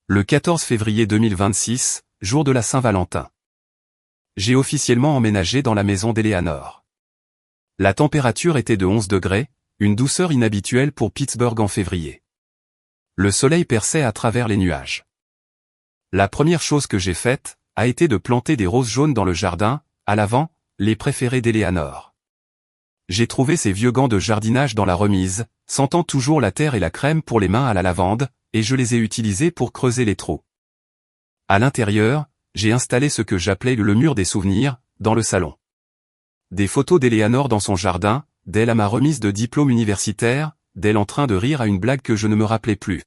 Le 14 février 2026, jour de la Saint-Valentin. J'ai officiellement emménagé dans la maison d'Eleanor. La température était de 11 degrés, une douceur inhabituelle pour Pittsburgh en février. Le soleil perçait à travers les nuages. La première chose que j'ai faite a été de planter des roses jaunes dans le jardin, à l'avant, les préférés d'Eleanor. J'ai trouvé ces vieux gants de jardinage dans la remise, sentant toujours la terre et la crème pour les mains à la lavande, et je les ai utilisés pour creuser les trous. À l'intérieur, j'ai installé ce que j'appelais le mur des souvenirs, dans le salon. Des photos d'Eleanor dans son jardin, d'elle à ma remise de diplôme universitaire, d'elle en train de rire à une blague que je ne me rappelais plus.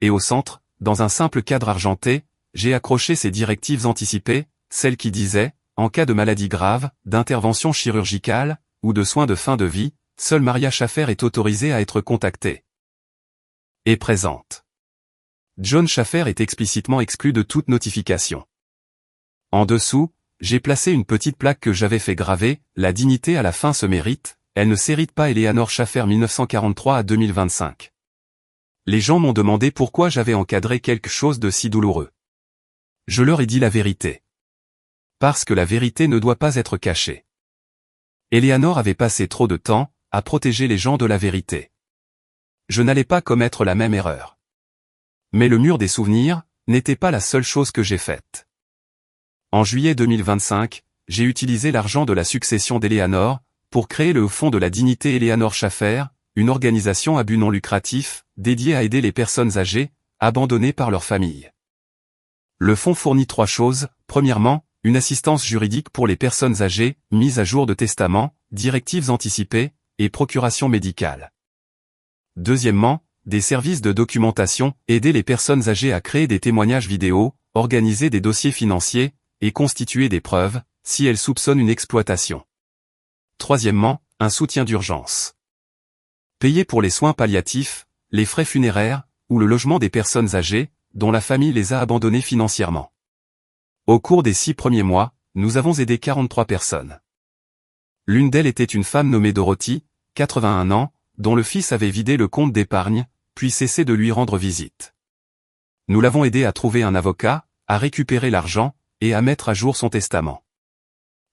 Et au centre, dans un simple cadre argenté, j'ai accroché ces directives anticipées, celles qui disaient, en cas de maladie grave, d'intervention chirurgicale, ou de soins de fin de vie, seule Maria Schaffer est autorisée à être contactée. Et présente. John Schaffer est explicitement exclu de toute notification. En dessous, j'ai placé une petite plaque que j'avais fait graver, la dignité à la fin se mérite, elle ne s'hérite pas Eleanor Schaffer 1943 à 2025. Les gens m'ont demandé pourquoi j'avais encadré quelque chose de si douloureux. Je leur ai dit la vérité. Parce que la vérité ne doit pas être cachée. Eleanor avait passé trop de temps à protéger les gens de la vérité. Je n'allais pas commettre la même erreur. Mais le mur des souvenirs n'était pas la seule chose que j'ai faite. En juillet 2025, j'ai utilisé l'argent de la succession d'Eleanor pour créer le Fonds de la dignité Eleanor Schaffer, une organisation à but non lucratif, dédiée à aider les personnes âgées, abandonnées par leur famille. Le fonds fournit 3 choses, premièrement, une assistance juridique pour les personnes âgées, mise à jour de testament, directives anticipées, et procuration médicale. Deuxièmement, des services de documentation, aider les personnes âgées à créer des témoignages vidéo, organiser des dossiers financiers, et constituer des preuves, si elles soupçonnent une exploitation. Troisièmement, un soutien d'urgence. Payer pour les soins palliatifs, les frais funéraires, ou le logement des personnes âgées, dont la famille les a abandonnées financièrement. Au cours des 6 premiers mois, nous avons aidé 43 personnes. L'une d'elles était une femme nommée Dorothy, 81 ans, dont le fils avait vidé le compte d'épargne, puis cessé de lui rendre visite. Nous l'avons aidée à trouver un avocat, à récupérer l'argent, et à mettre à jour son testament.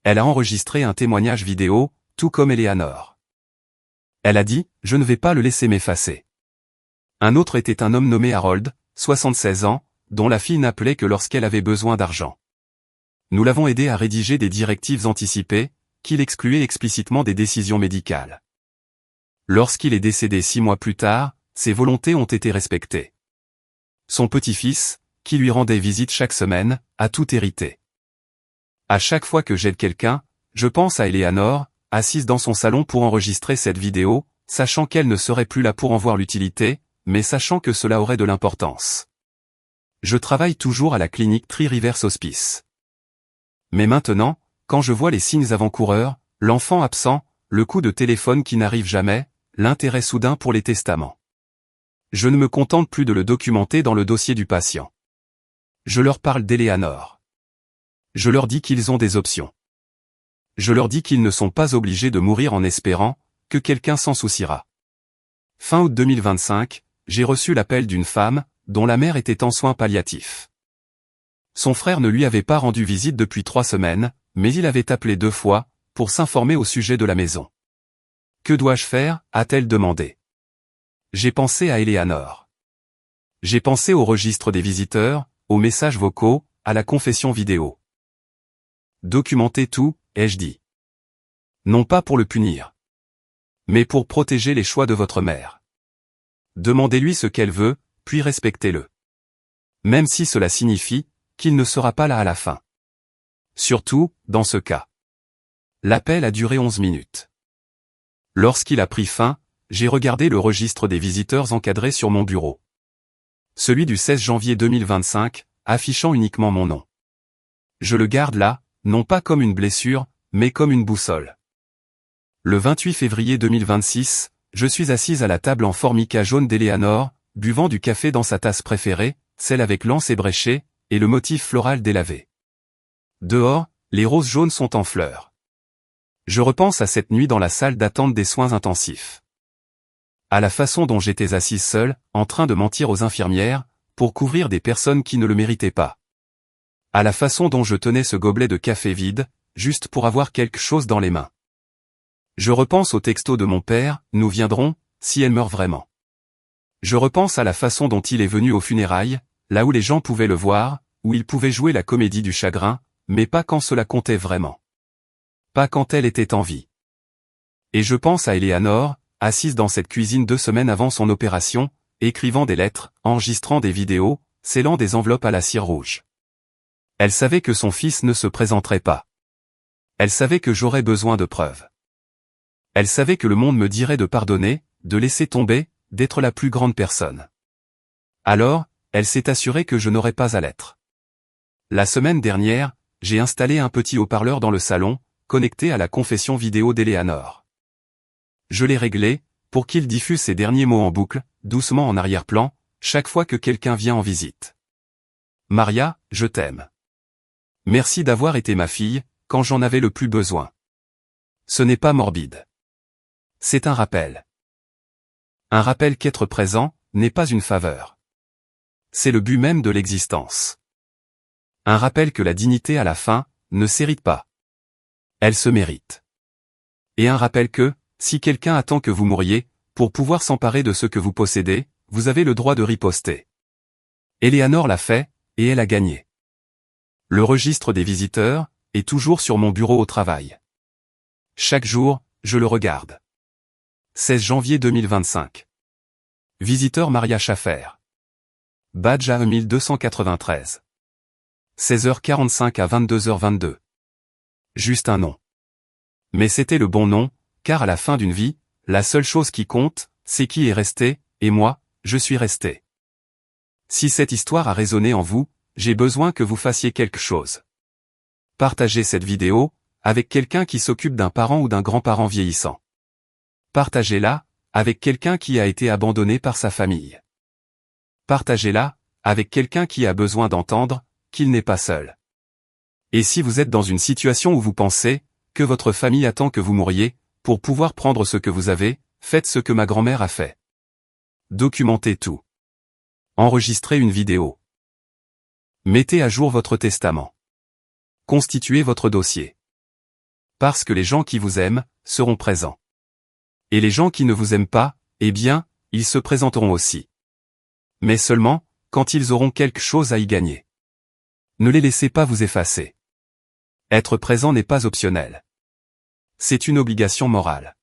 Elle a enregistré un témoignage vidéo, tout comme Eleanor. Elle a dit, je ne vais pas le laisser m'effacer. Un autre était un homme nommé Harold, 76 ans, dont la fille n'appelait que lorsqu'elle avait besoin d'argent. Nous l'avons aidé à rédiger des directives anticipées, qu'il excluait explicitement des décisions médicales. Lorsqu'il est décédé 6 mois plus tard, ses volontés ont été respectées. Son petit-fils, qui lui rendait visite chaque semaine, a tout hérité. À chaque fois que j'aide quelqu'un, je pense à Eleanor, assise dans son salon pour enregistrer cette vidéo, sachant qu'elle ne serait plus là pour en voir l'utilité, mais sachant que cela aurait de l'importance. Je travaille toujours à la clinique Three Rivers Hospice. Mais maintenant, quand je vois les signes avant-coureurs, l'enfant absent, le coup de téléphone qui n'arrive jamais, l'intérêt soudain pour les testaments. Je ne me contente plus de le documenter dans le dossier du patient. Je leur parle d'Eleanor. Je leur dis qu'ils ont des options. Je leur dis qu'ils ne sont pas obligés de mourir en espérant que quelqu'un s'en souciera. Fin août 2025, j'ai reçu l'appel d'une femme, dont la mère était en soins palliatifs. Son frère ne lui avait pas rendu visite depuis 3 semaines, mais il avait appelé 2 fois, pour s'informer au sujet de la maison. Que dois-je faire, a-t-elle demandé. J'ai pensé à Eleanor. J'ai pensé au registre des visiteurs, aux messages vocaux, à la confession vidéo. Documentez tout, ai-je dit. Non pas pour le punir. Mais pour protéger les choix de votre mère. Demandez-lui ce qu'elle veut, puis respectez-le. Même si cela signifie qu'il ne sera pas là à la fin. Surtout, dans ce cas. L'appel a duré 11 minutes. Lorsqu'il a pris fin, j'ai regardé le registre des visiteurs encadré sur mon bureau. Celui du 16 janvier 2025, affichant uniquement mon nom. Je le garde là, non pas comme une blessure, mais comme une boussole. Le 28 février 2026, je suis assise à la table en formica jaune d'Eleanor, buvant du café dans sa tasse préférée, celle avec l'anse ébréchée, et le motif floral délavé. Dehors, les roses jaunes sont en fleurs. Je repense à cette nuit dans la salle d'attente des soins intensifs. À la façon dont j'étais assise seule, en train de mentir aux infirmières, pour couvrir des personnes qui ne le méritaient pas. À la façon dont je tenais ce gobelet de café vide, juste pour avoir quelque chose dans les mains. Je repense au texto de mon père, « Nous viendrons, si elle meurt vraiment ». Je repense à la façon dont il est venu aux funérailles, là où les gens pouvaient le voir, où il pouvait jouer la comédie du chagrin, mais pas quand cela comptait vraiment. Pas quand elle était en vie. Et je pense à Eleanor, assise dans cette cuisine 2 semaines avant son opération, écrivant des lettres, enregistrant des vidéos, scellant des enveloppes à la cire rouge. Elle savait que son fils ne se présenterait pas. Elle savait que j'aurais besoin de preuves. Elle savait que le monde me dirait de pardonner, de laisser tomber, d'être la plus grande personne. Alors, elle s'est assurée que je n'aurais pas à l'être. La semaine dernière, j'ai installé un petit haut-parleur dans le salon, connecté à la confession vidéo d'Eleanor. Je l'ai réglé, pour qu'il diffuse ses derniers mots en boucle, doucement en arrière-plan, chaque fois que quelqu'un vient en visite. Maria, je t'aime. Merci d'avoir été ma fille, quand j'en avais le plus besoin. Ce n'est pas morbide. C'est un rappel. Un rappel qu'être présent, n'est pas une faveur. C'est le but même de l'existence. Un rappel que la dignité à la fin, ne s'hérite pas. Elle se mérite. Et un rappel que, si quelqu'un attend que vous mouriez, pour pouvoir s'emparer de ce que vous possédez, vous avez le droit de riposter. Eleanor l'a fait, et elle a gagné. Le registre des visiteurs, est toujours sur mon bureau au travail. Chaque jour, je le regarde. 16 janvier 2025. Visiteur Maria Schaffer. Badge à 1293. 16h45 à 22h22. Juste un nom. Mais c'était le bon nom, car à la fin d'une vie, la seule chose qui compte, c'est qui est resté, et moi, je suis resté. Si cette histoire a résonné en vous, j'ai besoin que vous fassiez quelque chose. Partagez cette vidéo, avec quelqu'un qui s'occupe d'un parent ou d'un grand-parent vieillissant. Partagez-la, avec quelqu'un qui a été abandonné par sa famille. Partagez-la, avec quelqu'un qui a besoin d'entendre, qu'il n'est pas seul. Et si vous êtes dans une situation où vous pensez, que votre famille attend que vous mouriez, pour pouvoir prendre ce que vous avez, faites ce que ma grand-mère a fait. Documentez tout. Enregistrez une vidéo. Mettez à jour votre testament. Constituez votre dossier. Parce que les gens qui vous aiment, seront présents. Et les gens qui ne vous aiment pas, eh bien, ils se présenteront aussi. Mais seulement, quand ils auront quelque chose à y gagner. Ne les laissez pas vous effacer. Être présent n'est pas optionnel. C'est une obligation morale.